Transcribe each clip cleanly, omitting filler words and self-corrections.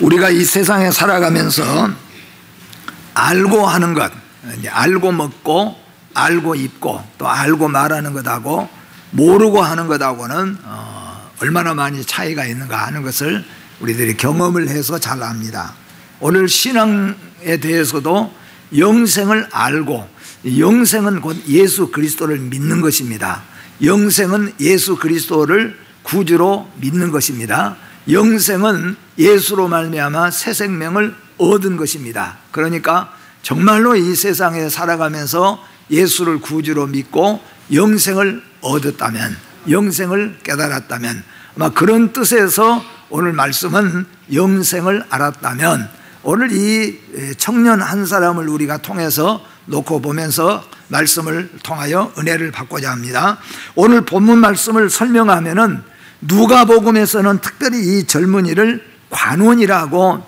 우리가 이 세상에 살아가면서 알고 하는 것, 알고 먹고 알고 입고 또 알고 말하는 것하고 모르고 하는 것하고는 얼마나 많이 차이가 있는가 하는 것을 우리들이 경험을 해서 잘 압니다. 오늘 신앙에 대해서도 영생을 알고, 영생은 곧 예수 그리스도를 믿는 것입니다. 영생은 예수 그리스도를 구주로 믿는 것입니다. 영생은 예수로 말미암아 새 생명을 얻은 것입니다. 그러니까 정말로 이 세상에 살아가면서 예수를 구주로 믿고 영생을 얻었다면, 영생을 깨달았다면, 아마 그런 뜻에서 오늘 말씀은 영생을 알았다면, 오늘 이 청년 한 사람을 우리가 통해서 놓고 보면서 말씀을 통하여 은혜를 받고자 합니다. 오늘 본문 말씀을 설명하면은 누가복음에서는 특별히 이 젊은이를 관원이라고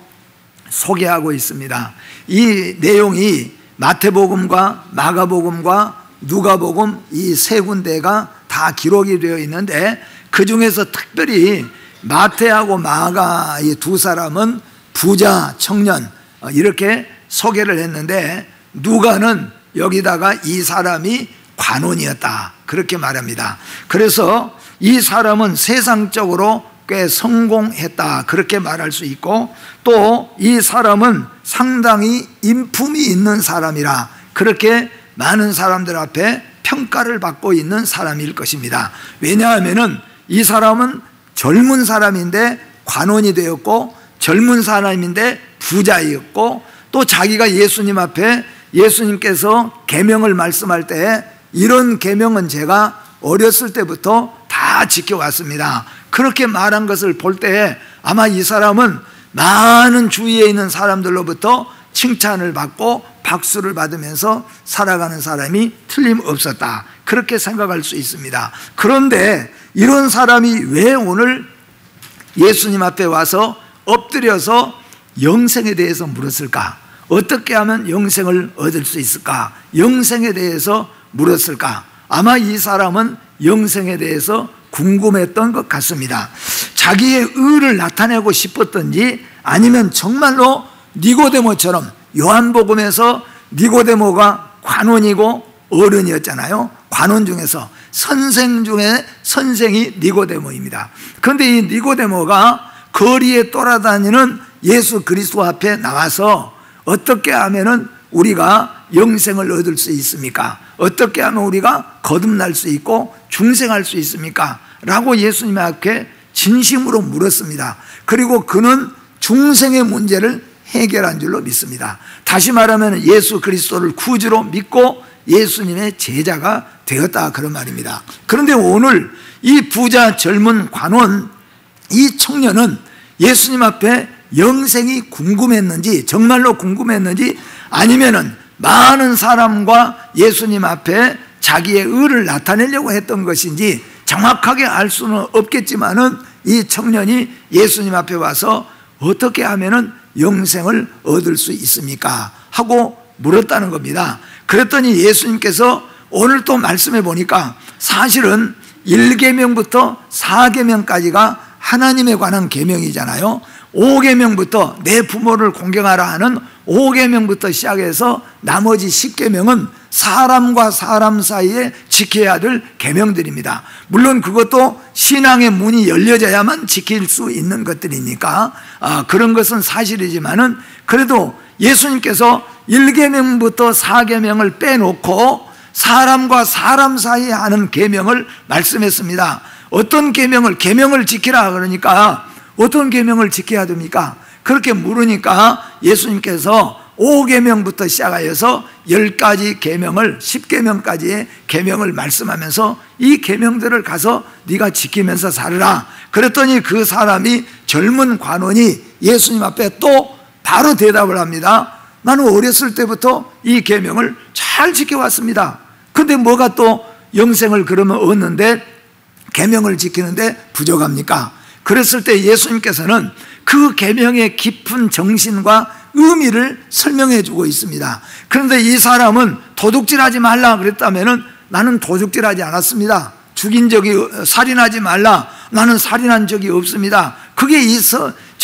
소개하고 있습니다. 이 내용이 마태복음과 마가복음과 누가복음 이 세 군데가 다 기록이 되어 있는데, 그 중에서 특별히 마태하고 마가 이 두 사람은 부자 청년 이렇게 소개를 했는데, 누가는 여기다가 이 사람이 관원이었다 그렇게 말합니다. 그래서 이 사람은 세상적으로 꽤 성공했다 그렇게 말할 수 있고, 또 이 사람은 상당히 인품이 있는 사람이라 그렇게 많은 사람들 앞에 평가를 받고 있는 사람일 것입니다. 왜냐하면 이 사람은 젊은 사람인데 관원이 되었고, 젊은 사람인데 부자였고, 또 자기가 예수님 앞에 예수님께서 계명을 말씀할 때 이런 계명은 제가 어렸을 때부터 다 지켜왔습니다 그렇게 말한 것을 볼 때 아마 이 사람은 많은 주위에 있는 사람들로부터 칭찬을 받고 박수를 받으면서 살아가는 사람이 틀림없었다 그렇게 생각할 수 있습니다. 그런데 이런 사람이 왜 오늘 예수님 앞에 와서 엎드려서 영생에 대해서 물었을까? 어떻게 하면 영생을 얻을 수 있을까? 영생에 대해서 물었을까? 아마 이 사람은 영생에 대해서 궁금했던 것 같습니다. 자기의 의를 나타내고 싶었던지, 아니면 정말로 니고데모처럼, 요한복음에서 니고데모가 관원이고 어른이었잖아요. 관원 중에서 선생 중에 선생이 니고데모입니다. 그런데 이 니고데모가 거리에 돌아다니는 예수 그리스도 앞에 나와서 어떻게 하면은 우리가 영생을 얻을 수 있습니까? 어떻게 하면 우리가 거듭날 수 있고 중생할 수 있습니까? 라고 예수님 앞에 진심으로 물었습니다. 그리고 그는 중생의 문제를 해결한 줄로 믿습니다. 다시 말하면 예수 그리스도를 구주로 믿고 예수님의 제자가 되었다 그런 말입니다. 그런데 오늘 이 부자 젊은 관원, 이 청년은 예수님 앞에 영생이 궁금했는지, 정말로 궁금했는지, 아니면은 많은 사람과 예수님 앞에 자기의 의를 나타내려고 했던 것인지 정확하게 알 수는 없겠지만은 이 청년이 예수님 앞에 와서 어떻게 하면은 영생을 얻을 수 있습니까? 하고 물었다는 겁니다. 그랬더니 예수님께서 오늘 또 말씀해 보니까 사실은 1계명부터 4계명까지가 하나님에 관한 계명이잖아요. 5계명부터 내 부모를 공경하라 하는 5계명부터 시작해서 나머지 10계명은 사람과 사람 사이에 지켜야 될 계명들입니다. 물론 그것도 신앙의 문이 열려져야만 지킬 수 있는 것들이니까 그런 것은 사실이지만은, 그래도 예수님께서 1계명부터 4계명을 빼놓고 사람과 사람 사이에 하는 계명을 말씀했습니다. 어떤 계명을 지키라 그러니까 어떤 계명을 지켜야 됩니까? 그렇게 물으니까 예수님께서 5계명부터 시작하여서 10가지 계명을, 10계명까지의 계명을 말씀하면서 이 계명들을 가서 네가 지키면서 살으라. 그랬더니 그 사람이, 젊은 관원이 예수님 앞에 또 바로 대답을 합니다. 나는 어렸을 때부터 이 계명을 잘 지켜왔습니다. 근데 뭐가 또 영생을 그러면 얻는데 계명을 지키는데 부족합니까? 그랬을 때 예수님께서는 그 계명의 깊은 정신과 의미를 설명해 주고 있습니다. 그런데 이 사람은 도둑질하지 말라 그랬다면은 나는 도둑질하지 않았습니다. 죽인 적이, 살인하지 말라, 나는 살인한 적이 없습니다. 그게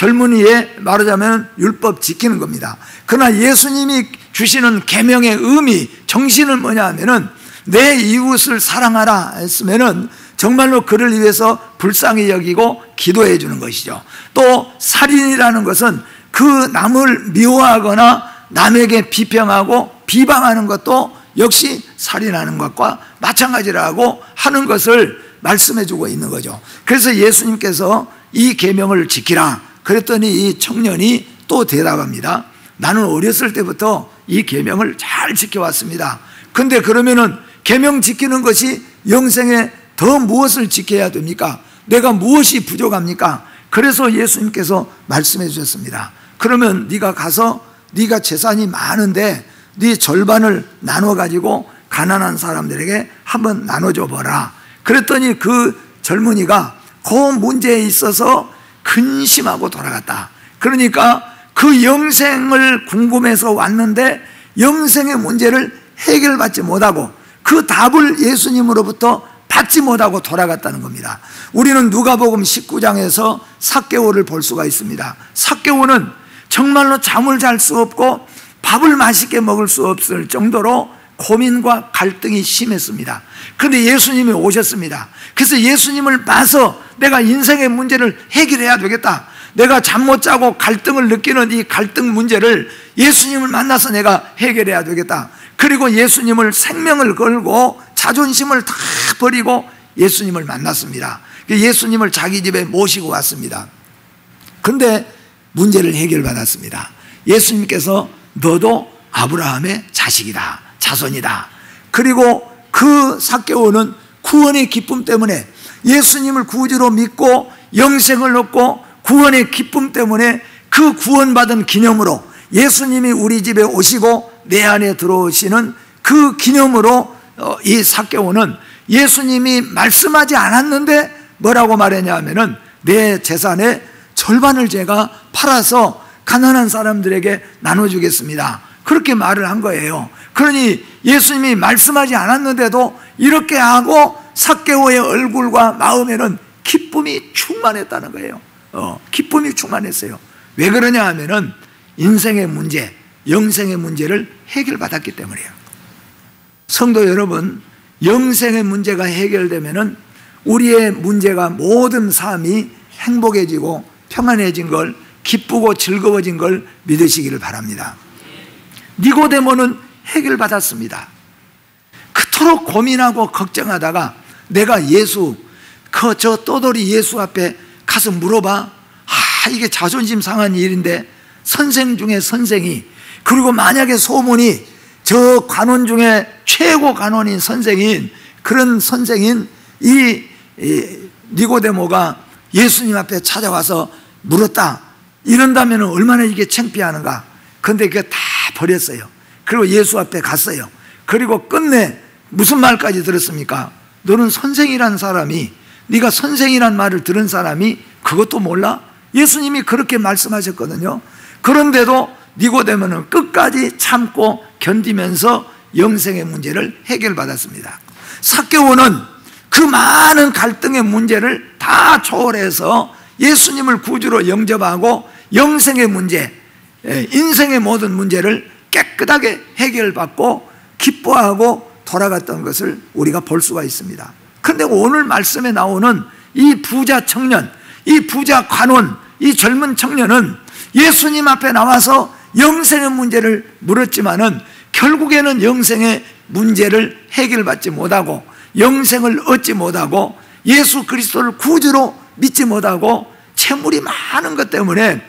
젊은이의 말하자면 율법 지키는 겁니다. 그러나 예수님이 주시는 계명의 의미, 정신은 뭐냐 하면은 내 이웃을 사랑하라 했으면은 정말로 그를 위해서 불쌍히 여기고 기도해 주는 것이죠. 또 살인이라는 것은 그 남을 미워하거나 남에게 비평하고 비방하는 것도 역시 살인하는 것과 마찬가지라고 하는 것을 말씀해 주고 있는 거죠. 그래서 예수님께서 이 계명을 지키라 그랬더니 이 청년이 또 대답합니다. 나는 어렸을 때부터 이 계명을 잘 지켜왔습니다. 근데 그러면은 계명 지키는 것이 영생에 더 무엇을 지켜야 됩니까? 내가 무엇이 부족합니까? 그래서 예수님께서 말씀해 주셨습니다. 그러면 네가 가서 네가 재산이 많은데 네 절반을 나눠 가지고 가난한 사람들에게 한번 나눠줘 보라. 그랬더니 그 젊은이가 그 문제에 있어서 근심하고 돌아갔다. 그러니까 그 영생을 궁금해서 왔는데 영생의 문제를 해결받지 못하고 그 답을 예수님으로부터 받지 못하고 돌아갔다는 겁니다. 우리는 누가복음 19장에서 삭개오를 볼 수가 있습니다. 삭개오는 정말로 잠을 잘 수 없고 밥을 맛있게 먹을 수 없을 정도로 고민과 갈등이 심했습니다. 그런데 예수님이 오셨습니다. 그래서 예수님을 봐서 내가 인생의 문제를 해결해야 되겠다. 내가 잠 못 자고 갈등을 느끼는 이 갈등 문제를 예수님을 만나서 내가 해결해야 되겠다. 그리고 예수님을 생명을 걸고 자존심을 다 버리고 예수님을 만났습니다. 예수님을 자기 집에 모시고 왔습니다. 그런데 문제를 해결받았습니다. 예수님께서 너도 아브라함의 자식이다, 자손이다. 그리고 그 삭개오는 구원의 기쁨 때문에 예수님을 구주로 믿고 영생을 얻고 구원의 기쁨 때문에 그 구원받은 기념으로 예수님이 우리 집에 오시고 내 안에 들어오시는 그 기념으로 이 삭개오는 예수님이 말씀하지 않았는데 뭐라고 말했냐 하면은 내 재산의 절반을 제가 팔아서 가난한 사람들에게 나눠주겠습니다. 그렇게 말을 한 거예요. 그러니 예수님이 말씀하지 않았는데도 이렇게 하고 삭개오의 얼굴과 마음에는 기쁨이 충만했다는 거예요. 기쁨이 충만했어요. 왜 그러냐 하면은 인생의 문제, 영생의 문제를 해결받았기 때문이에요. 성도 여러분, 영생의 문제가 해결되면은 우리의 문제가 모든 삶이 행복해지고 평안해진 걸, 기쁘고 즐거워진 걸 믿으시기를 바랍니다. 니고데모는 해결받았습니다. 그토록 고민하고 걱정하다가 내가 예수, 저 떠돌이 예수 앞에 가서 물어봐. 이게 자존심 상한 일인데 선생 중에 선생이, 그리고 만약에 소문이 저 관원 중에 최고 관원인 선생인, 그런 선생인 이 니고데모가 예수님 앞에 찾아와서 물었다 이런다면 얼마나 이게 창피하는가. 그런데 그게 다 버렸어요. 그리고 예수 앞에 갔어요. 그리고 끝내 무슨 말까지 들었습니까? 너는 선생이란 사람이, 네가 선생이란 말을 들은 사람이 그것도 몰라? 예수님이 그렇게 말씀하셨거든요. 그런데도 니고데모는 끝까지 참고 견디면서 영생의 문제를 해결받았습니다. 삭개오는 그 많은 갈등의 문제를 다 초월해서 예수님을 구주로 영접하고 영생의 문제, 인생의 모든 문제를 깨끗하게 해결받고 기뻐하고 돌아갔던 것을 우리가 볼 수가 있습니다. 그런데 오늘 말씀에 나오는 이 부자 청년, 이 부자 관원, 이 젊은 청년은 예수님 앞에 나와서 영생의 문제를 물었지만은 결국에는 영생의 문제를 해결받지 못하고 영생을 얻지 못하고 예수 그리스도를 구주로 믿지 못하고 채물이 많은 것 때문에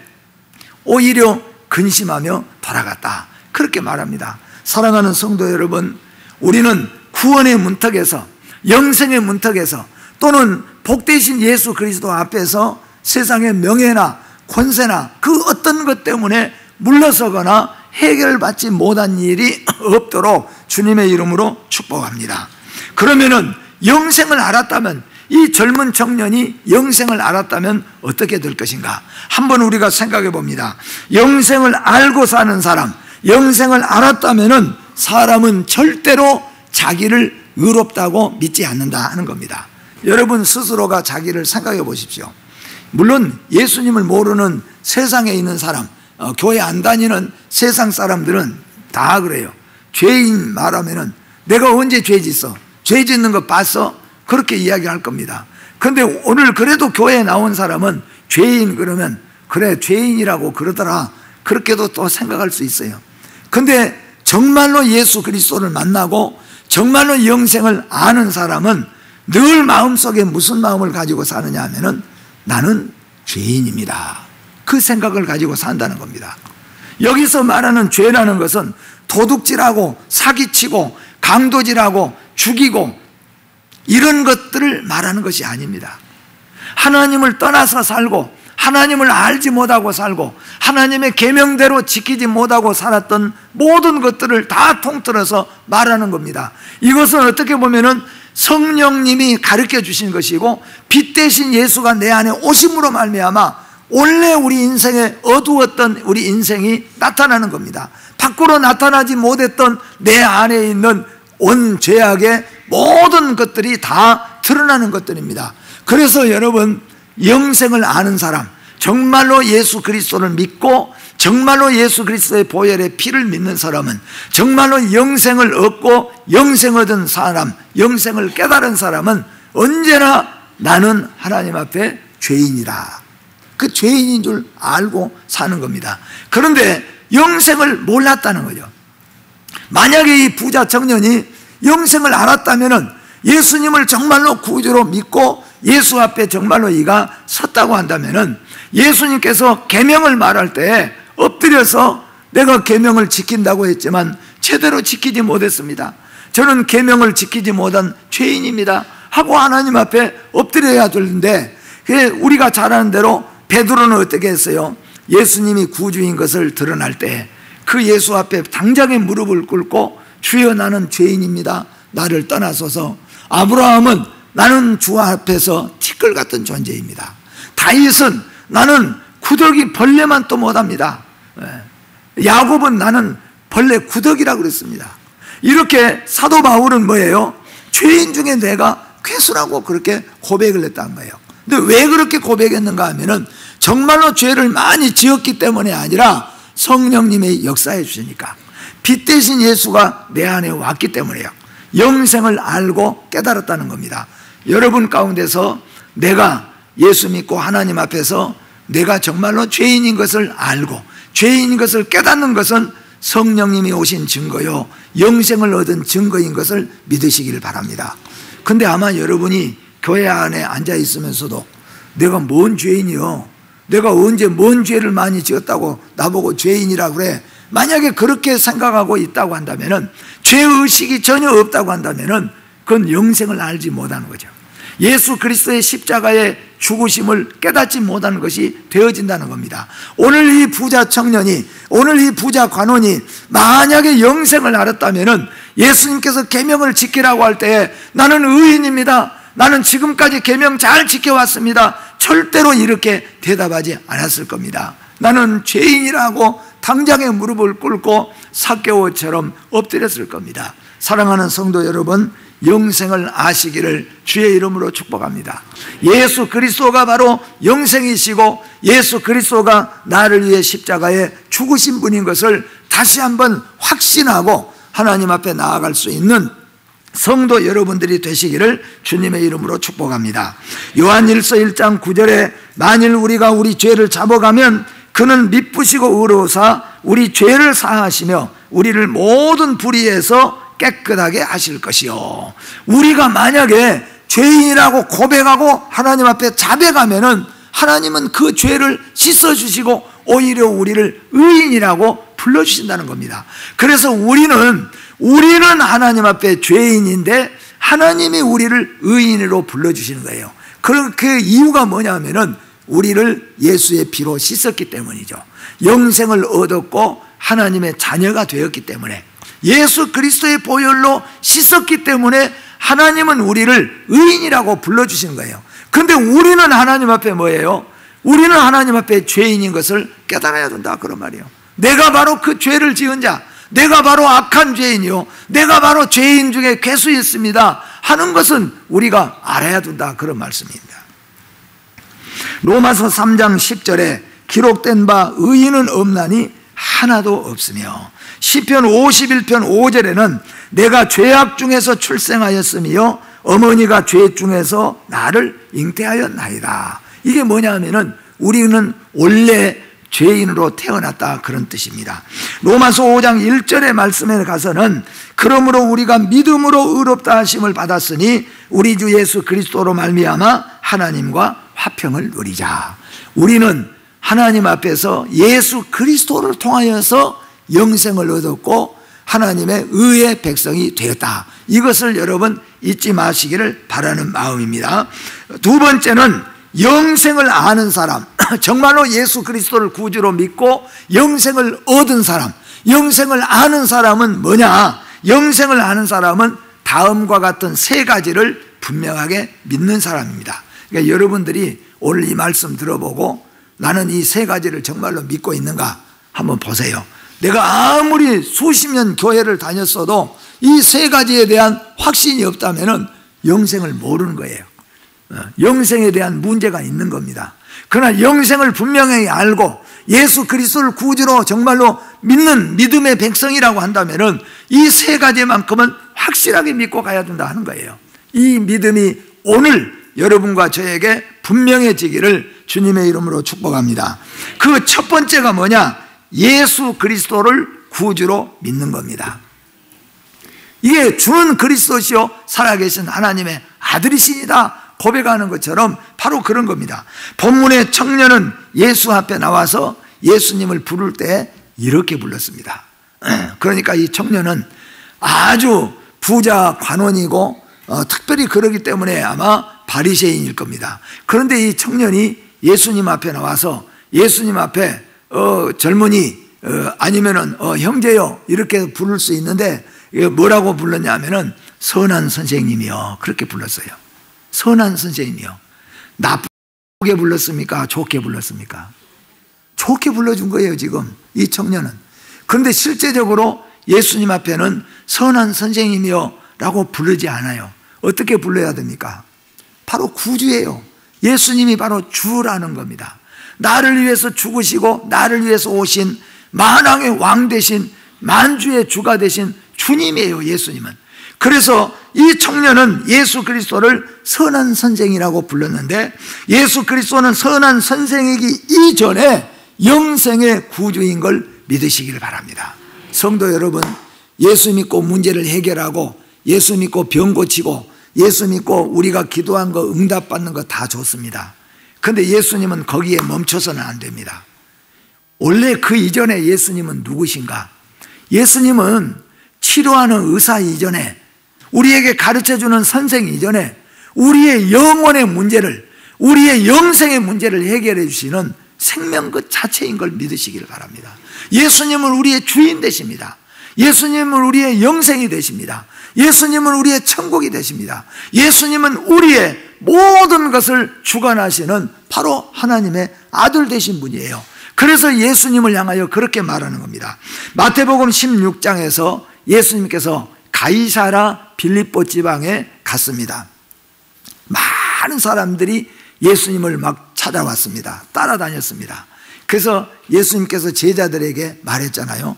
오히려 근심하며 돌아갔다. 그렇게 말합니다. 사랑하는 성도 여러분, 우리는 구원의 문턱에서, 영생의 문턱에서, 또는 복되신 예수 그리스도 앞에서 세상의 명예나 권세나 그 어떤 것 때문에 물러서거나 해결받지 못한 일이 없도록 주님의 이름으로 축복합니다. 그러면은 영생을 알았다면, 이 젊은 청년이 영생을 알았다면 어떻게 될 것인가? 한번 우리가 생각해 봅니다. 영생을 알고 사는 사람, 영생을 알았다면은 사람은 절대로 자기를 의롭다고 믿지 않는다 하는 겁니다. 여러분 스스로가 자기를 생각해 보십시오. 물론 예수님을 모르는 세상에 있는 사람, 교회 안 다니는 세상 사람들은 다 그래요. 죄인 말하면은 내가 언제 죄 짓어? 죄 짓는 거 봤어? 그렇게 이야기할 겁니다. 그런데 오늘 그래도 교회에 나온 사람은 죄인 그러면 그래 죄인이라고 그러더라, 그렇게도 또 생각할 수 있어요. 그런데 정말로 예수 그리스도를 만나고 정말로 영생을 아는 사람은 늘 마음속에 무슨 마음을 가지고 사느냐 하면은 나는 죄인입니다, 그 생각을 가지고 산다는 겁니다. 여기서 말하는 죄라는 것은 도둑질하고 사기치고 강도질하고 죽이고 이런 것들을 말하는 것이 아닙니다. 하나님을 떠나서 살고 하나님을 알지 못하고 살고 하나님의 계명대로 지키지 못하고 살았던 모든 것들을 다 통틀어서 말하는 겁니다. 이것은 어떻게 보면은 성령님이 가르쳐 주신 것이고 빛 대신 예수가 내 안에 오심으로 말미암아 원래 우리 인생에 어두웠던 우리 인생이 나타나는 겁니다. 밖으로 나타나지 못했던 내 안에 있는 온 죄악의 모든 것들이 다 드러나는 것들입니다. 그래서 여러분, 영생을 아는 사람, 정말로 예수 그리스도를 믿고 정말로 예수 그리스도의 보혈의 피를 믿는 사람은 정말로 영생을 얻고 영생 얻은 사람, 영생을 깨달은 사람은 언제나 나는 하나님 앞에 죄인이다, 그 죄인인 줄 알고 사는 겁니다. 그런데 영생을 몰랐다는 거죠. 만약에 이 부자 청년이 영생을 알았다면 예수님을 정말로 구주로 믿고 예수 앞에 정말로 이가 섰다고 한다면 예수님께서 계명을 말할 때 엎드려서 내가 계명을 지킨다고 했지만 제대로 지키지 못했습니다, 저는 계명을 지키지 못한 죄인입니다 하고 하나님 앞에 엎드려야 되는데, 우리가 잘 아는 대로 베드로는 어떻게 했어요? 예수님이 구주인 것을 드러날 때 그 예수 앞에 당장에 무릎을 꿇고 주여 나는 죄인입니다, 나를 떠나소서. 아브라함은 나는 주 앞에서 티끌 같은 존재입니다. 다윗은 나는 구더기 벌레만 또 못합니다. 야곱은 나는 벌레 구더기라고 그랬습니다. 이렇게 사도 바울은 뭐예요? 죄인 중에 내가 괴수라고 그렇게 고백을 했다는 거예요. 근데 왜 그렇게 고백했는가 하면은 정말로 죄를 많이 지었기 때문이 아니라 성령님의 역사해 주시니까, 빛 대신 예수가 내 안에 왔기 때문에요. 영생을 알고 깨달았다는 겁니다. 여러분 가운데서 내가 예수 믿고 하나님 앞에서 내가 정말로 죄인인 것을 알고 죄인인 것을 깨닫는 것은 성령님이 오신 증거요, 영생을 얻은 증거인 것을 믿으시기를 바랍니다. 근데 아마 여러분이 교회 안에 앉아 있으면서도 내가 뭔 죄인이요, 내가 언제 뭔 죄를 많이 지었다고 나보고 죄인이라 그래, 만약에 그렇게 생각하고 있다고 한다면, 죄의식이 전혀 없다고 한다면 그건 영생을 알지 못하는 거죠. 예수 그리스도의 십자가의 죽으심을 깨닫지 못하는 것이 되어진다는 겁니다. 오늘 이 부자 청년이, 오늘 이 부자 관원이 만약에 영생을 알았다면 예수님께서 계명을 지키라고 할 때 나는 의인입니다, 나는 지금까지 계명 잘 지켜왔습니다, 절대로 이렇게 대답하지 않았을 겁니다. 나는 죄인이라고 당장에 무릎을 꿇고 삭개오처럼 엎드렸을 겁니다. 사랑하는 성도 여러분, 영생을 아시기를 주의 이름으로 축복합니다. 예수 그리스도가 바로 영생이시고 예수 그리스도가 나를 위해 십자가에 죽으신 분인 것을 다시 한번 확신하고 하나님 앞에 나아갈 수 있는 성도 여러분들이 되시기를 주님의 이름으로 축복합니다. 요한일서 1장 9절에 만일 우리가 우리 죄를 잡아가면 그는 미쁘시고 의로우사 우리 죄를 사하시며 우리를 모든 불의에서 깨끗하게 하실 것이요. 우리가 만약에 죄인이라고 고백하고 하나님 앞에 자백하면은 하나님은 그 죄를 씻어주시고 오히려 우리를 의인이라고 불러주신다는 겁니다. 그래서 우리는 하나님 앞에 죄인인데 하나님이 우리를 의인으로 불러주시는 거예요. 그 이유가 뭐냐면은 우리를 예수의 피로 씻었기 때문이죠. 영생을 얻었고 하나님의 자녀가 되었기 때문에, 예수 그리스도의 보혈로 씻었기 때문에 하나님은 우리를 의인이라고 불러주시는 거예요. 그런데 우리는 하나님 앞에 뭐예요? 우리는 하나님 앞에 죄인인 것을 깨달아야 된다, 그런 말이에요. 내가 바로 그 죄를 지은 자, 내가 바로 악한 죄인이요, 내가 바로 죄인 중에 괴수였습니다 하는 것은 우리가 알아야 된다, 그런 말씀입니다. 로마서 3장 10절에 기록된 바 의인은 없나니 하나도 없으며, 시편 51편 5절에는 내가 죄악 중에서 출생하였으며 어머니가 죄 중에서 나를 잉태하였나이다. 이게 뭐냐 하면은 우리는 원래 죄인으로 태어났다, 그런 뜻입니다. 로마서 5장 1절의 말씀에 가서는 그러므로 우리가 믿음으로 의롭다 하심을 받았으니 우리 주 예수 그리스도로 말미암아 하나님과 화평을 누리자. 우리는 하나님 앞에서 예수 그리스도를 통하여서 영생을 얻었고 하나님의 의의 백성이 되었다. 이것을 여러분 잊지 마시기를 바라는 마음입니다. 두 번째는 영생을 아는 사람, 정말로 예수 그리스도를 구주로 믿고 영생을 얻은 사람, 영생을 아는 사람은 뭐냐? 영생을 아는 사람은 다음과 같은 세 가지를 분명하게 믿는 사람입니다. 그러니까 여러분들이 오늘 이 말씀 들어보고 나는 이 세 가지를 정말로 믿고 있는가 한번 보세요. 내가 아무리 수십 년 교회를 다녔어도 이 세 가지에 대한 확신이 없다면 영생을 모르는 거예요. 영생에 대한 문제가 있는 겁니다. 그러나 영생을 분명히 알고 예수 그리스도를 구주로 정말로 믿는 믿음의 백성이라고 한다면 이 세 가지만큼은 확실하게 믿고 가야 된다 하는 거예요. 이 믿음이 오늘 여러분과 저에게 분명해지기를 주님의 이름으로 축복합니다. 그 첫 번째가 뭐냐? 예수 그리스도를 구주로 믿는 겁니다. 이게 주는 그리스도시요 살아계신 하나님의 아들이시니다 고백하는 것처럼 바로 그런 겁니다. 본문의 청년은 예수 앞에 나와서 예수님을 부를 때 이렇게 불렀습니다. 그러니까 이 청년은 아주 부자 관원이고 특별히 그러기 때문에 아마 바리새인일 겁니다. 그런데 이 청년이 예수님 앞에 나와서 예수님 앞에 젊은이 아니면은 형제요 이렇게 부를 수 있는데 뭐라고 불렀냐면은 선한 선생님이요 그렇게 불렀어요. 선한 선생님이요. 나쁘게 불렀습니까? 좋게 불렀습니까? 좋게 불러준 거예요 지금 이 청년은. 그런데 실제적으로 예수님 앞에는 선한 선생님이요 라고 부르지 않아요. 어떻게 불러야 됩니까? 바로 구주예요. 예수님이 바로 주라는 겁니다. 나를 위해서 죽으시고 나를 위해서 오신 만왕의 왕 되신 만주의 주가 되신 주님이에요 예수님은. 그래서 이 청년은 예수 그리스도를 선한 선생이라고 불렀는데 예수 그리스도는 선한 선생이기 이전에 영생의 구주인 걸 믿으시기를 바랍니다. 성도 여러분, 예수 믿고 문제를 해결하고 예수 믿고 병 고치고 예수 믿고 우리가 기도한 거 응답받는 거 다 좋습니다. 그런데 예수님은 거기에 멈춰서는 안 됩니다. 원래 그 이전에 예수님은 누구신가? 예수님은 치료하는 의사 이전에 우리에게 가르쳐주는 선생 이전에 우리의 영혼의 문제를 우리의 영생의 문제를 해결해 주시는 생명 그 자체인 걸 믿으시기를 바랍니다. 예수님은 우리의 주인 되십니다. 예수님은 우리의 영생이 되십니다. 예수님은 우리의 천국이 되십니다. 예수님은 우리의 모든 것을 주관하시는 바로 하나님의 아들 되신 분이에요. 그래서 예수님을 향하여 그렇게 말하는 겁니다. 마태복음 16장에서 예수님께서 가이사라 빌립보 지방에 갔습니다. 많은 사람들이 예수님을 막 찾아왔습니다. 따라다녔습니다. 그래서 예수님께서 제자들에게 말했잖아요.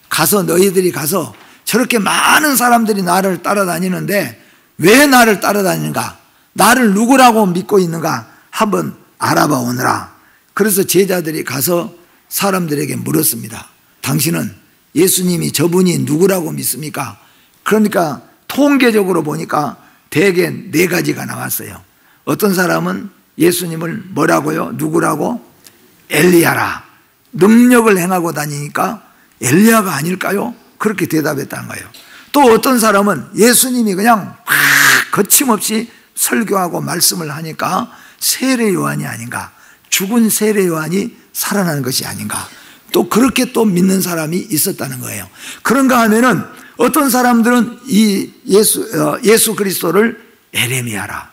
가서 너희들이 가서 저렇게 많은 사람들이 나를 따라다니는데 왜 나를 따라다니는가? 나를 누구라고 믿고 있는가? 한번 알아봐 오너라. 그래서 제자들이 가서 사람들에게 물었습니다. 당신은 예수님이 저분이 누구라고 믿습니까? 그러니까 통계적으로 보니까 대개 네 가지가 나왔어요. 어떤 사람은 예수님을 뭐라고요? 누구라고? 엘리야라. 능력을 행하고 다니니까 엘리야가 아닐까요? 그렇게 대답했다는 거예요. 또 어떤 사람은 예수님이 그냥 거침없이 설교하고 말씀을 하니까 세례 요한이 아닌가, 죽은 세례 요한이 살아나는 것이 아닌가, 또 그렇게 또 믿는 사람이 있었다는 거예요. 그런가 하면은 어떤 사람들은 이 예수 그리스도를 에레미야라.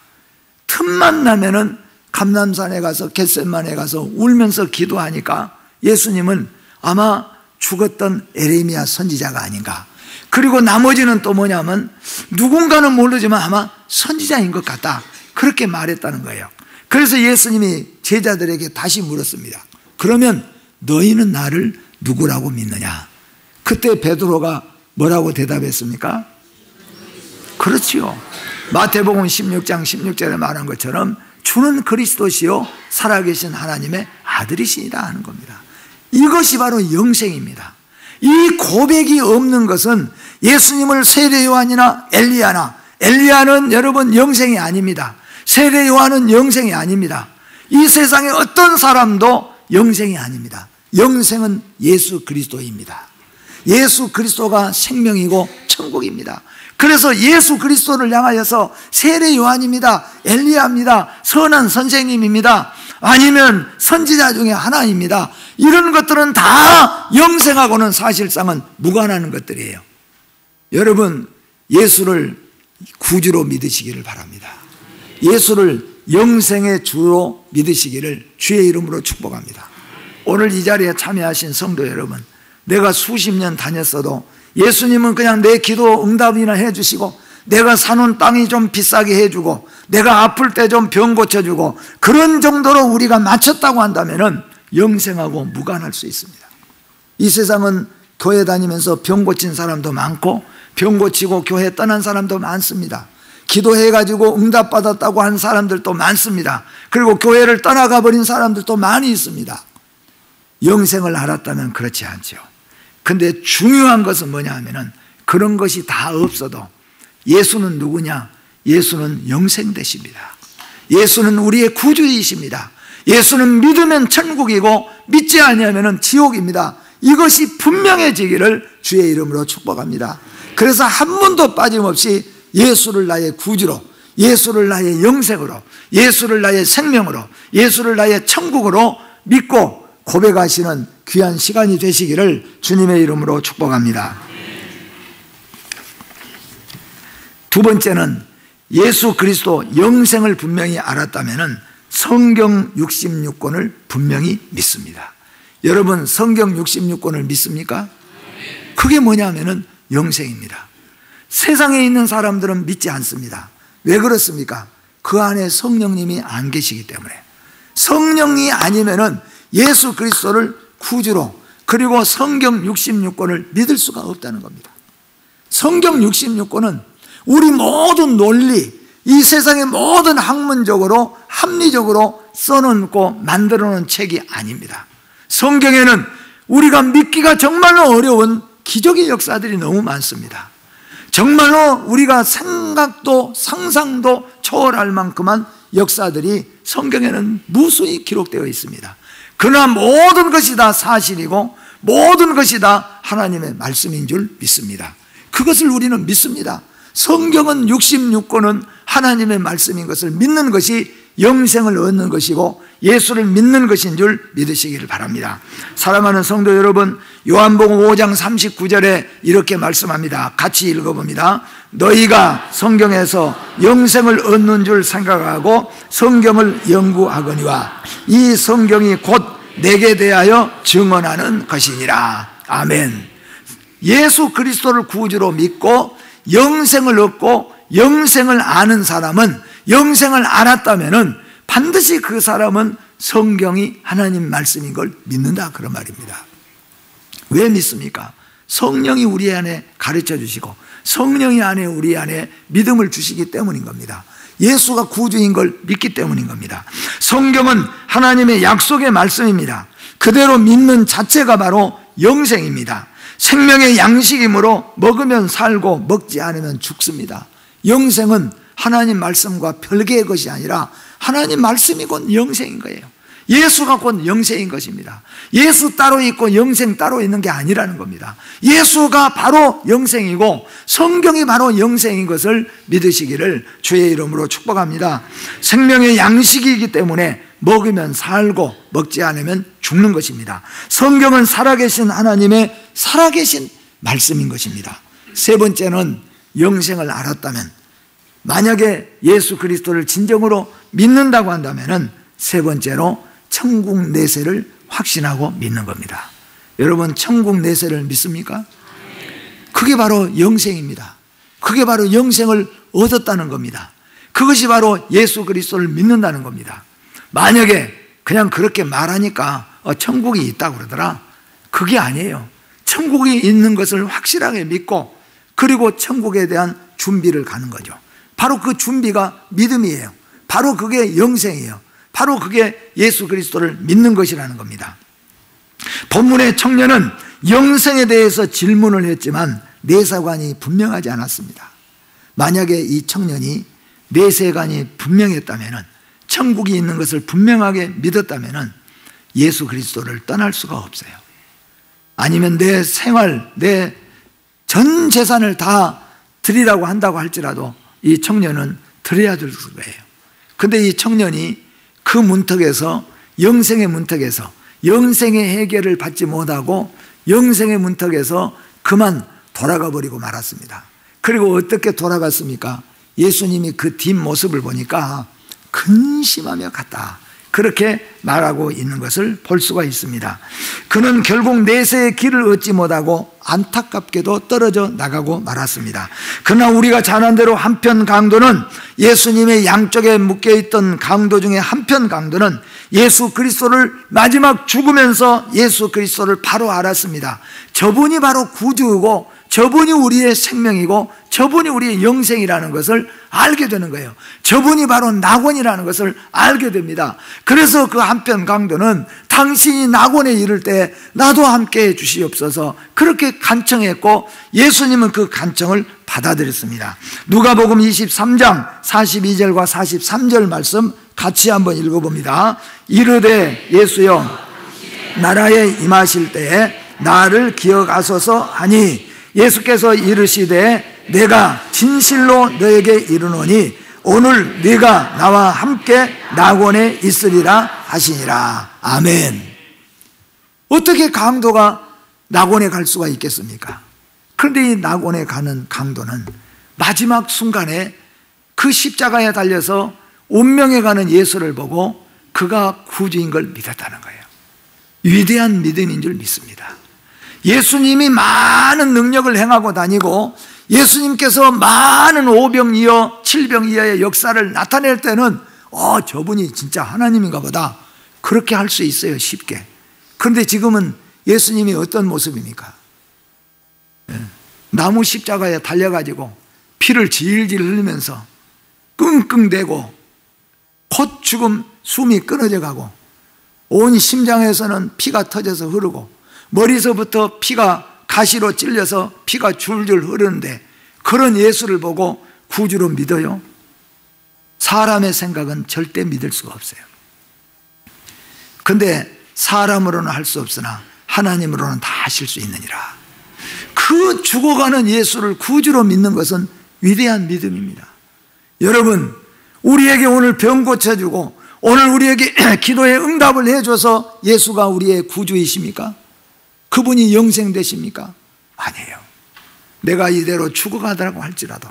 틈만 나면은 감람산에 가서 겟세마네에 가서 울면서 기도하니까 예수님은 아마 죽었던 에레미야 선지자가 아닌가. 그리고 나머지는 또 뭐냐면 누군가는 모르지만 아마 선지자인 것 같다. 그렇게 말했다는 거예요. 그래서 예수님이 제자들에게 다시 물었습니다. 그러면 너희는 나를 누구라고 믿느냐? 그때 베드로가 뭐라고 대답했습니까? 그렇지요. 마태복음 16장 16절에 말한 것처럼 주는 그리스도시요 살아계신 하나님의 아들이시니라 하는 겁니다. 이것이 바로 영생입니다. 이 고백이 없는 것은 예수님을 세례 요한이나 엘리야는 여러분 영생이 아닙니다. 세례 요한은 영생이 아닙니다. 이 세상에 어떤 사람도 영생이 아닙니다. 영생은 예수 그리스도입니다. 예수 그리스도가 생명이고 천국입니다. 그래서 예수 그리스도를 향하여서 세례 요한입니다, 엘리야입니다, 선한 선생님입니다, 아니면 선지자 중에 하나입니다, 이런 것들은 다 영생하고는 사실상은 무관한 것들이에요. 여러분, 예수를 구주로 믿으시기를 바랍니다. 예수를 영생의 주로 믿으시기를 주의 이름으로 축복합니다. 오늘 이 자리에 참여하신 성도 여러분, 내가 수십 년 다녔어도 예수님은 그냥 내 기도 응답이나 해주시고, 내가 사는 땅이 좀 비싸게 해주고, 내가 아플 때 좀 병 고쳐주고, 그런 정도로 우리가 맞췄다고 한다면 영생하고 무관할 수 있습니다. 이 세상은 교회 다니면서 병 고친 사람도 많고, 병 고치고 교회 떠난 사람도 많습니다. 기도해가지고 응답받았다고 한 사람들도 많습니다. 그리고 교회를 떠나가 버린 사람들도 많이 있습니다. 영생을 알았다면 그렇지 않죠. 근데 중요한 것은 뭐냐 하면은, 그런 것이 다 없어도 예수는 누구냐? 예수는 영생 되십니다. 예수는 우리의 구주이십니다. 예수는 믿으면 천국이고 믿지 아니하면 지옥입니다. 이것이 분명해지기를 주의 이름으로 축복합니다. 그래서 한 번도 빠짐없이 예수를 나의 구주로, 예수를 나의 영생으로, 예수를 나의 생명으로, 예수를 나의 천국으로 믿고 고백하시는 귀한 시간이 되시기를 주님의 이름으로 축복합니다. 두 번째는 예수 그리스도 영생을 분명히 알았다면 성경 66권을 분명히 믿습니다. 여러분, 성경 66권을 믿습니까? 그게 뭐냐면은 영생입니다. 세상에 있는 사람들은 믿지 않습니다. 왜 그렇습니까? 그 안에 성령님이 안 계시기 때문에. 성령이 아니면은 예수 그리스도를 구주로, 그리고 성경 66권을 믿을 수가 없다는 겁니다. 성경 66권은 우리 모든 논리, 이 세상의 모든 학문적으로 합리적으로 써놓고 만들어 놓은 책이 아닙니다. 성경에는 우리가 믿기가 정말로 어려운 기적의 역사들이 너무 많습니다. 정말로 우리가 생각도 상상도 초월할 만큼한 역사들이 성경에는 무수히 기록되어 있습니다. 그러나 모든 것이 다 사실이고 모든 것이 다 하나님의 말씀인 줄 믿습니다. 그것을 우리는 믿습니다. 성경은 66권은 하나님의 말씀인 것을 믿는 것이 영생을 얻는 것이고 예수를 믿는 것인 줄 믿으시기를 바랍니다. 사랑하는 성도 여러분, 요한복음 5장 39절에 이렇게 말씀합니다. 같이 읽어봅니다. 너희가 성경에서 영생을 얻는 줄 생각하고 성경을 연구하거니와 이 성경이 곧 내게 대하여 증언하는 것이니라. 아멘. 예수 그리스도를 구주로 믿고 영생을 얻고 영생을 아는 사람은, 영생을 알았다면 반드시 그 사람은 성경이 하나님 말씀인 걸 믿는다, 그런 말입니다. 왜 믿습니까? 성령이 우리 안에 가르쳐 주시고 성령이 안에 우리 안에 믿음을 주시기 때문인 겁니다. 예수가 구주인 걸 믿기 때문인 겁니다. 성경은 하나님의 약속의 말씀입니다. 그대로 믿는 자체가 바로 영생입니다. 생명의 양식이므로 먹으면 살고 먹지 않으면 죽습니다. 영생은 하나님 말씀과 별개의 것이 아니라 하나님 말씀이 곧 영생인 거예요. 예수가 곧 영생인 것입니다. 예수 따로 있고 영생 따로 있는 게 아니라는 겁니다. 예수가 바로 영생이고 성경이 바로 영생인 것을 믿으시기를 주의 이름으로 축복합니다. 생명의 양식이기 때문에 먹으면 살고 먹지 않으면 죽는 것입니다. 성경은 살아계신 하나님의 살아계신 말씀인 것입니다. 세 번째는 영생을 알았다면, 만약에 예수 그리스도를 진정으로 믿는다고 한다면 세 번째로 천국 내세를 확신하고 믿는 겁니다. 여러분, 천국 내세를 믿습니까? 그게 바로 영생입니다. 그게 바로 영생을 얻었다는 겁니다. 그것이 바로 예수 그리스도를 믿는다는 겁니다. 만약에 그냥 그렇게 말하니까 천국이 있다고 그러더라. 그게 아니에요. 천국이 있는 것을 확실하게 믿고 그리고 천국에 대한 준비를 가는 거죠. 바로 그 준비가 믿음이에요. 바로 그게 영생이에요. 바로 그게 예수 그리스도를 믿는 것이라는 겁니다. 본문의 청년은 영생에 대해서 질문을 했지만 내세관이 분명하지 않았습니다. 만약에 이 청년이 내세관이 분명했다면, 천국이 있는 것을 분명하게 믿었다면 예수 그리스도를 떠날 수가 없어요. 아니면 내 생활, 내 전 재산을 다 드리라고 한다고 할지라도 이 청년은 드려야 될 거예요. 그런데 이 청년이 그 문턱에서, 영생의 문턱에서 영생의 해결을 받지 못하고 영생의 문턱에서 그만 돌아가 버리고 말았습니다. 그리고 어떻게 돌아갔습니까? 예수님이 그 뒷모습을 보니까 근심하며 갔다, 그렇게 말하고 있는 것을 볼 수가 있습니다. 그는 결국 내세의 길을 얻지 못하고 안타깝게도 떨어져 나가고 말았습니다. 그러나 우리가 잘 아는 대로 한편 강도는, 예수님의 양쪽에 묶여있던 강도 중에 한편 강도는 예수 그리스도를 마지막 죽으면서 예수 그리스도를 바로 알았습니다. 저분이 바로 구주이고 저분이 우리의 생명이고 저분이 우리의 영생이라는 것을 알게 되는 거예요. 저분이 바로 낙원이라는 것을 알게 됩니다. 그래서 그 한편 강도는 당신이 낙원에 이를 때 나도 함께 해 주시옵소서 그렇게 간청했고 예수님은 그 간청을 받아들였습니다. 누가복음 23장 42절과 43절 말씀 같이 한번 읽어봅니다. 이르되 예수여 나라에 임하실 때에 나를 기억하소서 하니 예수께서 이르시되 내가 진실로 너에게 이르노니 오늘 네가 나와 함께 낙원에 있으리라 하시니라. 아멘. 어떻게 강도가 낙원에 갈 수가 있겠습니까? 그런데 이 낙원에 가는 강도는 마지막 순간에 그 십자가에 달려서 운명에 가는 예수를 보고 그가 구주인 걸 믿었다는 거예요. 위대한 믿음인 줄 믿습니다. 예수님이 많은 능력을 행하고 다니고 예수님께서 많은 오병이어 칠병이어의 역사를 나타낼 때는 저분이 진짜 하나님인가 보다 그렇게 할 수 있어요, 쉽게. 그런데 지금은 예수님이 어떤 모습입니까? 나무 십자가에 달려가지고 피를 질질 흘리면서 끙끙대고 곧 죽음 숨이 끊어져 가고 온 심장에서는 피가 터져서 흐르고 머리서부터 피가 가시로 찔려서 피가 줄줄 흐르는데 그런 예수를 보고 구주로 믿어요? 사람의 생각은 절대 믿을 수가 없어요. 그런데 사람으로는 할 수 없으나 하나님으로는 다 하실 수 있느니라. 그 죽어가는 예수를 구주로 믿는 것은 위대한 믿음입니다. 여러분, 우리에게 오늘 병 고쳐주고 오늘 우리에게 기도에 응답을 해줘서 예수가 우리의 구주이십니까? 그분이 영생 되십니까? 아니에요. 내가 이대로 죽어가더라고 할지라도,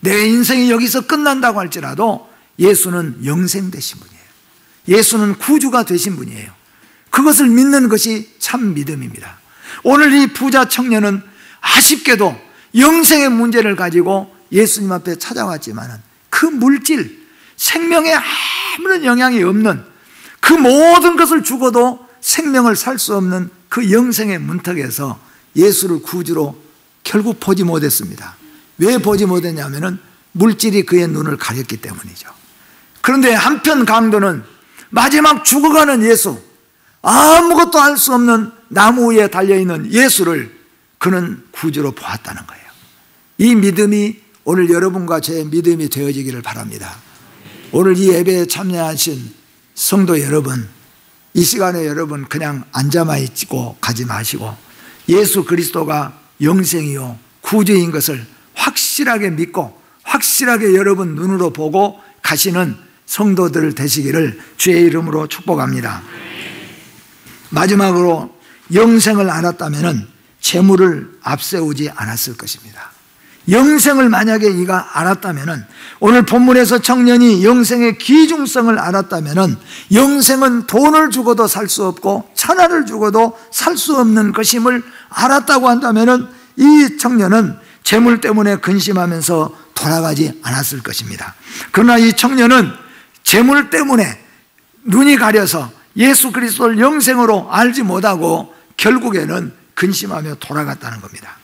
내 인생이 여기서 끝난다고 할지라도 예수는 영생 되신 분이에요. 예수는 구주가 되신 분이에요. 그것을 믿는 것이 참 믿음입니다. 오늘 이 부자 청년은 아쉽게도 영생의 문제를 가지고 예수님 앞에 찾아왔지만 그 물질, 생명에 아무런 영향이 없는, 그 모든 것을 주고도 생명을 살 수 없는 그 영생의 문턱에서 예수를 구주로 결국 보지 못했습니다. 왜 보지 못했냐면 물질이 그의 눈을 가렸기 때문이죠. 그런데 한편 강도는 마지막 죽어가는 예수, 아무것도 할 수 없는 나무 위에 달려있는 예수를 그는 구주로 보았다는 거예요. 이 믿음이 오늘 여러분과 제 믿음이 되어지기를 바랍니다. 오늘 이 예배에 참여하신 성도 여러분, 이 시간에 여러분 그냥 앉아만 있고 가지 마시고 예수 그리스도가 영생이요 구주인 것을 확실하게 믿고 확실하게 여러분 눈으로 보고 가시는 성도들 되시기를 주의 이름으로 축복합니다. 마지막으로 영생을 알았다면 재물을 앞세우지 않았을 것입니다. 영생을 만약에 이가 알았다면, 오늘 본문에서 청년이 영생의 귀중성을 알았다면, 영생은 돈을 주고도 살 수 없고 천하를 주고도 살 수 없는 것임을 알았다고 한다면 이 청년은 재물 때문에 근심하면서 돌아가지 않았을 것입니다. 그러나 이 청년은 재물 때문에 눈이 가려서 예수 그리스도를 영생으로 알지 못하고 결국에는 근심하며 돌아갔다는 겁니다.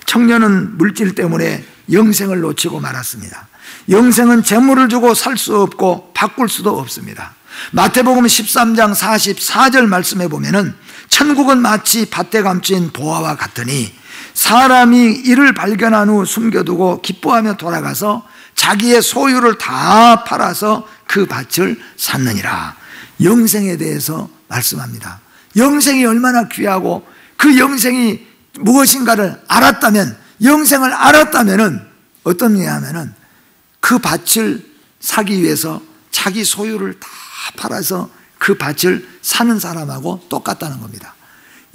청년은 물질 때문에 영생을 놓치고 말았습니다. 영생은 재물을 주고 살 수 없고 바꿀 수도 없습니다. 마태복음 13장 44절 말씀해 보면은 천국은 마치 밭에 감추인 보화와 같으니 사람이 이를 발견한 후 숨겨두고 기뻐하며 돌아가서 자기의 소유를 다 팔아서 그 밭을 샀느니라. 영생에 대해서 말씀합니다. 영생이 얼마나 귀하고 그 영생이 무엇인가를 알았다면, 영생을 알았다면은 어떤 일이냐면은 그 밭을 사기 위해서 자기 소유를 다 팔아서 그 밭을 사는 사람하고 똑같다는 겁니다.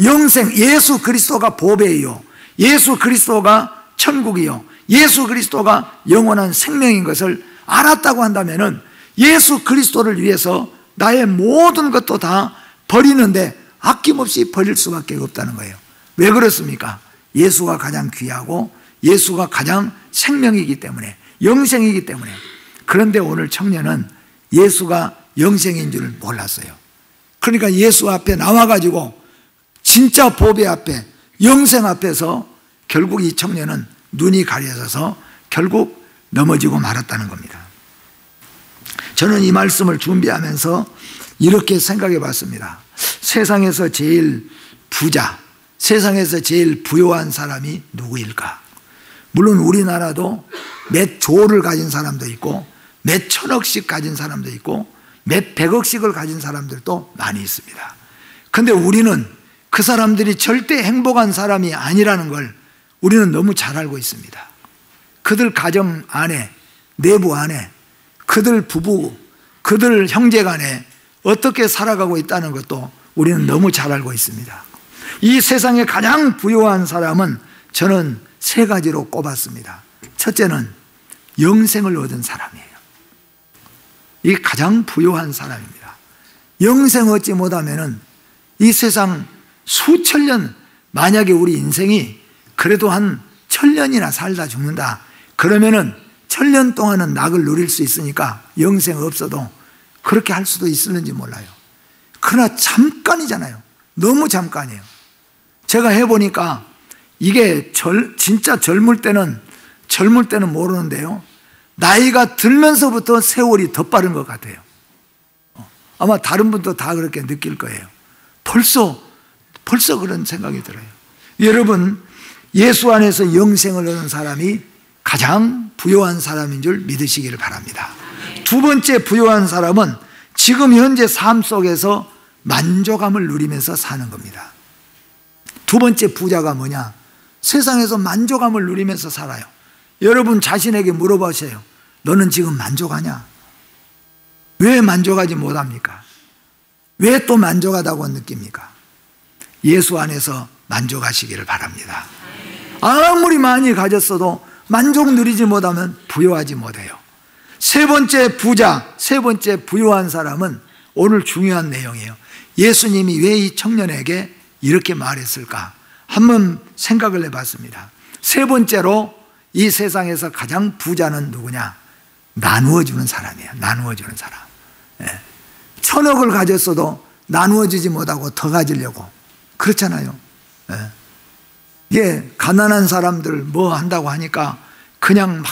영생, 예수 그리스도가 보배이요, 예수 그리스도가 천국이요, 예수 그리스도가 영원한 생명인 것을 알았다고 한다면은 예수 그리스도를 위해서 나의 모든 것도 다 버리는데 아낌없이 버릴 수밖에 없다는 거예요. 왜 그렇습니까? 예수가 가장 귀하고 예수가 가장 생명이기 때문에, 영생이기 때문에. 그런데 오늘 청년은 예수가 영생인 줄 몰랐어요. 그러니까 예수 앞에 나와가지고 진짜 보배 앞에, 영생 앞에서 결국 이 청년은 눈이 가려져서 결국 넘어지고 말았다는 겁니다. 저는 이 말씀을 준비하면서 이렇게 생각해 봤습니다. 세상에서 제일 부자, 세상에서 제일 부유한 사람이 누구일까? 물론 우리나라도 몇 조를 가진 사람도 있고 몇 천억씩 가진 사람도 있고 몇 백억씩을 가진 사람들도 많이 있습니다. 그런데 우리는 그 사람들이 절대 행복한 사람이 아니라는 걸 우리는 너무 잘 알고 있습니다. 그들 가정 안에, 내부 안에, 그들 부부, 그들 형제 간에 어떻게 살아가고 있다는 것도 우리는 너무 잘 알고 있습니다. 이 세상에 가장 부유한 사람은 저는 세 가지로 꼽았습니다. 첫째는 영생을 얻은 사람이에요. 이 가장 부유한 사람입니다. 영생 얻지 못하면은 이 세상 수천 년, 만약에 우리 인생이 그래도 한 1000년이나 살다 죽는다 그러면은 1000년 동안은 낙을 누릴 수 있으니까 영생 없어도 그렇게 할 수도 있을는지 몰라요. 그러나 잠깐이잖아요. 너무 잠깐이에요. 제가 해보니까 이게 진짜 젊을 때는 모르는데요, 나이가 들면서부터 세월이 더 빠른 것 같아요. 아마 다른 분도 다 그렇게 느낄 거예요. 벌써 그런 생각이 들어요. 여러분, 예수 안에서 영생을 얻은 사람이 가장 부유한 사람인 줄 믿으시기를 바랍니다. 두 번째 부유한 사람은 지금 현재 삶 속에서 만족감을 누리면서 사는 겁니다. 두 번째 부자가 뭐냐? 세상에서 만족감을 누리면서 살아요. 여러분 자신에게 물어보세요. 너는 지금 만족하냐? 왜 만족하지 못합니까? 왜 또 만족하다고 느낍니까? 예수 안에서 만족하시기를 바랍니다. 아무리 많이 가졌어도 만족 누리지 못하면 부유하지 못해요. 세 번째 부자, 세 번째 부유한 사람은 오늘 중요한 내용이에요. 예수님이 왜 이 청년에게 이렇게 말했을까? 한번 생각을 해봤습니다. 세 번째로 이 세상에서 가장 부자는 누구냐? 나누어주는 사람이에요. 나누어주는 사람. 1000억을 가졌어도 나누어주지 못하고 더 가지려고 그렇잖아요. 이게 가난한 사람들 뭐 한다고 하니까 그냥 막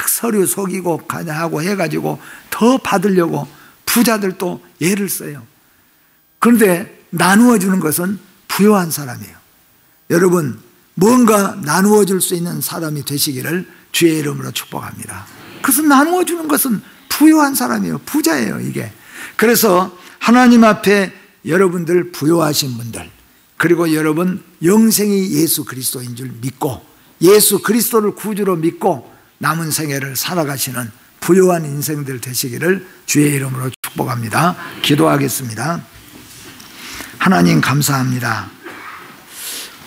서류 속이고 하고 해가지고 더 받으려고 부자들도 애를 써요. 그런데 나누어주는 것은 부유한 사람이에요. 여러분, 뭔가 나누어줄 수 있는 사람이 되시기를 주의 이름으로 축복합니다. 그래서 나누어주는 것은 부유한 사람이에요. 부자예요, 이게. 그래서 하나님 앞에 여러분들 부유하신 분들, 그리고 여러분 영생이 예수 그리스도인 줄 믿고 예수 그리스도를 구주로 믿고 남은 생애를 살아가시는 부유한 인생들 되시기를 주의 이름으로 축복합니다. 기도하겠습니다. 하나님 감사합니다.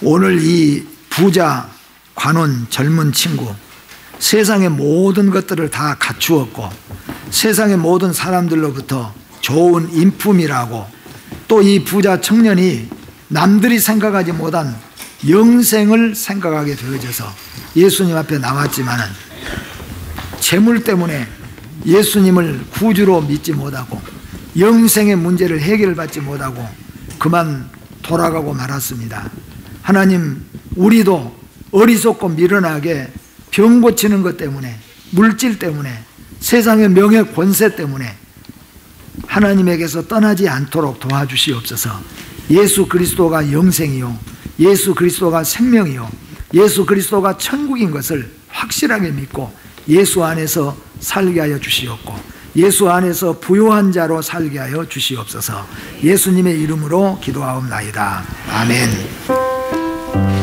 오늘 이 부자, 관원, 젊은 친구, 세상의 모든 것들을 다 갖추었고 세상의 모든 사람들로부터 좋은 인품이라고, 또 이 부자 청년이 남들이 생각하지 못한 영생을 생각하게 되어져서 예수님 앞에 나왔지만은 재물 때문에 예수님을 구주로 믿지 못하고 영생의 문제를 해결받지 못하고 그만 돌아가고 말았습니다. 하나님, 우리도 어리석고 미련하게 병 고치는 것 때문에, 물질 때문에, 세상의 명예 권세 때문에 하나님에게서 떠나지 않도록 도와주시옵소서. 예수 그리스도가 영생이요, 예수 그리스도가 생명이요, 예수 그리스도가 천국인 것을 확실하게 믿고 예수 안에서 살게 하여 주시옵고, 예수 안에서 부요한 자로 살게 하여 주시옵소서. 예수님의 이름으로 기도하옵나이다. 아멘.